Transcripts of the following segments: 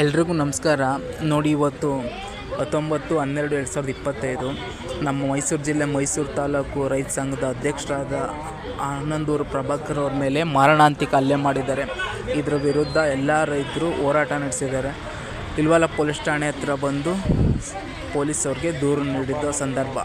ಎಲ್ರಿಗೂ ನಮಸ್ಕಾರ. ನೋಡಿ, ಇವತ್ತು 19/12/2025 ನಮ್ಮ ಮೈಸೂರು ಜಿಲ್ಲೆ ಮೈಸೂರು ತಾಲೂಕು ರೈತ ಸಂಘದ ಅಧ್ಯಕ್ಷರಾದ ಆನಂದೂರು ಪ್ರಭಾಕರ್ ಅವ್ರ ಮೇಲೆ ಮಾರಣಾಂತಿಕ ಹಲ್ಲೆ ಮಾಡಿದ್ದಾರೆ. ಇದರ ವಿರುದ್ಧ ಎಲ್ಲ ರೈತರು ಹೋರಾಟ ನಡೆಸಿದ್ದಾರೆ. ಇಲ್ವಾಲ ಪೊಲೀಸ್ ಠಾಣೆ ಹತ್ರ ಬಂದು ಪೊಲೀಸವ್ರಿಗೆ ದೂರು ನೀಡಿದ್ದ ಸಂದರ್ಭ.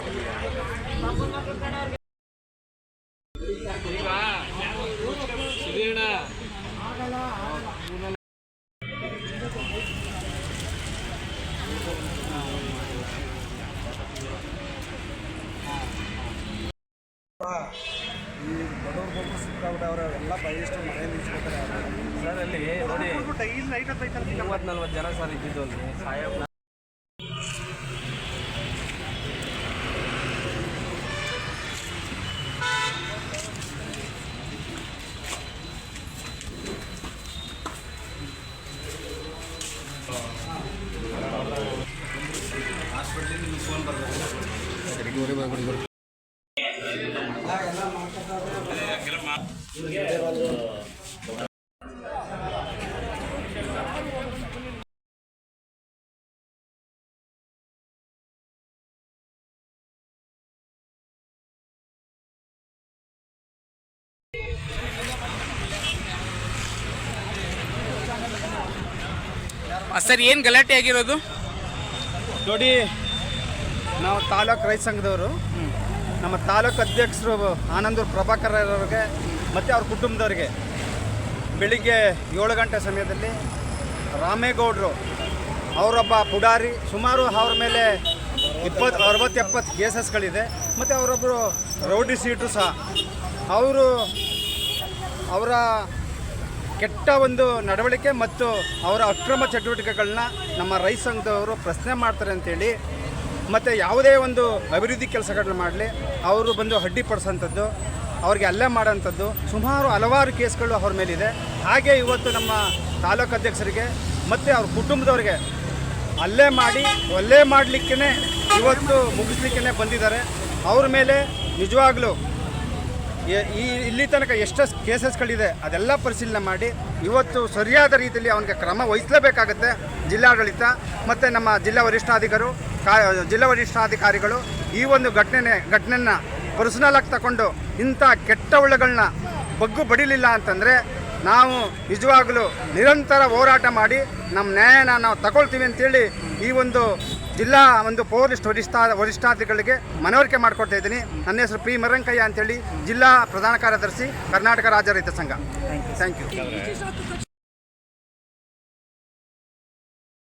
ಈ ಬಡವ್ರಿಗೊಬ್ಬರು ಸಿಕ್ಕಾಬಿಟ್ಟು ಅವರೆಲ್ಲ ಬಯಷ್ಟು ಮನೆ ನಿಲ್ಸ್ಕೊತಾರೆ ಸರ್. ಅಲ್ಲಿ ನೋಡಿ 30-40 ಜನ ಸರ್ ಇದ್ದಿದ್ದು ಅಲ್ಲಿ ಸಾಹೇಬ್. ಹಾಸ್ಪಿಟ್ಲಿಂದ ಫೋನ್ ಬರ್ತದೆ. ಸರ್, ಏನು ಗಲಾಟೆ ಆಗಿರೋದು? ನೋಡಿ, ನಾವು ತಾಲೂಕು ರೈತ ಸಂಘದವರು, ನಮ್ಮ ತಾಲೂಕು ಅಧ್ಯಕ್ಷರು ಆನಂದೂರು ಪ್ರಭಾಕರ್ ಅವರಿಗೆ ಮತ್ತು ಅವ್ರ ಕುಟುಂಬದವರಿಗೆ ಬೆಳಿಗ್ಗೆ 7 ಗಂಟೆ ಸಮಯದಲ್ಲಿ ರಾಮೇಗೌಡರು ಅವರೊಬ್ಬ ಪುಡಾರಿ, ಸುಮಾರು ಅವ್ರ ಮೇಲೆ 60-70 ಕೇಸಸ್ಗಳಿದೆ. ಮತ್ತು ಅವರೊಬ್ಬರು ರೌಡಿ ಸೀಟು ಸಹ. ಅವರ ಕೆಟ್ಟ ಒಂದು ನಡವಳಿಕೆ ಮತ್ತು ಅವರ ಅಕ್ರಮ ಚಟುವಟಿಕೆಗಳನ್ನ ನಮ್ಮ ರೈತ ಸಂಘದವರು ಪ್ರಶ್ನೆ ಮಾಡ್ತಾರೆ ಅಂತೇಳಿ, ಮತ್ತು ಯಾವುದೇ ಒಂದು ಅಭಿವೃದ್ಧಿ ಕೆಲಸಗಳನ್ನ ಮಾಡಲಿ ಅವರು ಬಂದು ಅಡ್ಡಿಪಡಿಸೋಂಥದ್ದು, ಅವ್ರಿಗೆ ಹಲ್ಲೆ ಮಾಡೋಂಥದ್ದು ಸುಮಾರು ಹಲವಾರು ಕೇಸ್ಗಳು ಅವ್ರ ಮೇಲಿದೆ. ಹಾಗೆ ಇವತ್ತು ನಮ್ಮ ತಾಲೂಕು ಅಧ್ಯಕ್ಷರಿಗೆ ಮತ್ತು ಅವ್ರ ಕುಟುಂಬದವ್ರಿಗೆ ಹಲ್ಲೆ ಮಾಡಲಿಕ್ಕೇ ಇವತ್ತು ಮುಗಿಸ್ಲಿಕ್ಕೇ ಬಂದಿದ್ದಾರೆ. ಅವ್ರ ಮೇಲೆ ನಿಜವಾಗ್ಲೂ ಇಲ್ಲಿ ತನಕ ಎಷ್ಟು ಕೇಸಸ್ಗಳಿದೆ ಅದೆಲ್ಲ ಪರಿಶೀಲನೆ ಮಾಡಿ ಇವತ್ತು ಸರಿಯಾದ ರೀತಿಯಲ್ಲಿ ಅವನಿಗೆ ಕ್ರಮ ವಹಿಸಲೇಬೇಕಾಗುತ್ತೆ ಜಿಲ್ಲಾಡಳಿತ ಮತ್ತು ನಮ್ಮ ಜಿಲ್ಲಾ ವರಿಷ್ಠಾಧಿಕಾರಿಗಳು. ಈ ಒಂದು ಘಟನೆಯನ್ನು ಪರ್ಸನಲ್ ಆಗಿ ತಗೊಂಡು ಇಂಥ ಕೆಟ್ಟ ಒಳ್ಳೆಗಳನ್ನ ಬಗ್ಗು ಬಡಿಲಿಲ್ಲ ಅಂತಂದರೆ ನಾವು ನಿಜವಾಗಲೂ ನಿರಂತರ ಹೋರಾಟ ಮಾಡಿ ನಮ್ಮ ನ್ಯಾಯನ ನಾವು ತಗೊಳ್ತೀವಿ ಅಂತೇಳಿ ಈ ಒಂದು ಜಿಲ್ಲಾ ಪೊಲೀಸ್ ವರಿಷ್ಠಾಧಿಕಾರಿಗಳಿಗೆ ಮನವರಿಕೆ ಮಾಡಿಕೊಡ್ತಾ ಇದ್ದೀನಿ. ನನ್ನ ಹೆಸರು ಪಿ ಮರಂಕಯ್ಯ ಅಂತೇಳಿ, ಜಿಲ್ಲಾ ಪ್ರಧಾನ ಕಾರ್ಯದರ್ಶಿ, ಕರ್ನಾಟಕ ರಾಜ್ಯ ರೈತ ಸಂಘ. Thank you.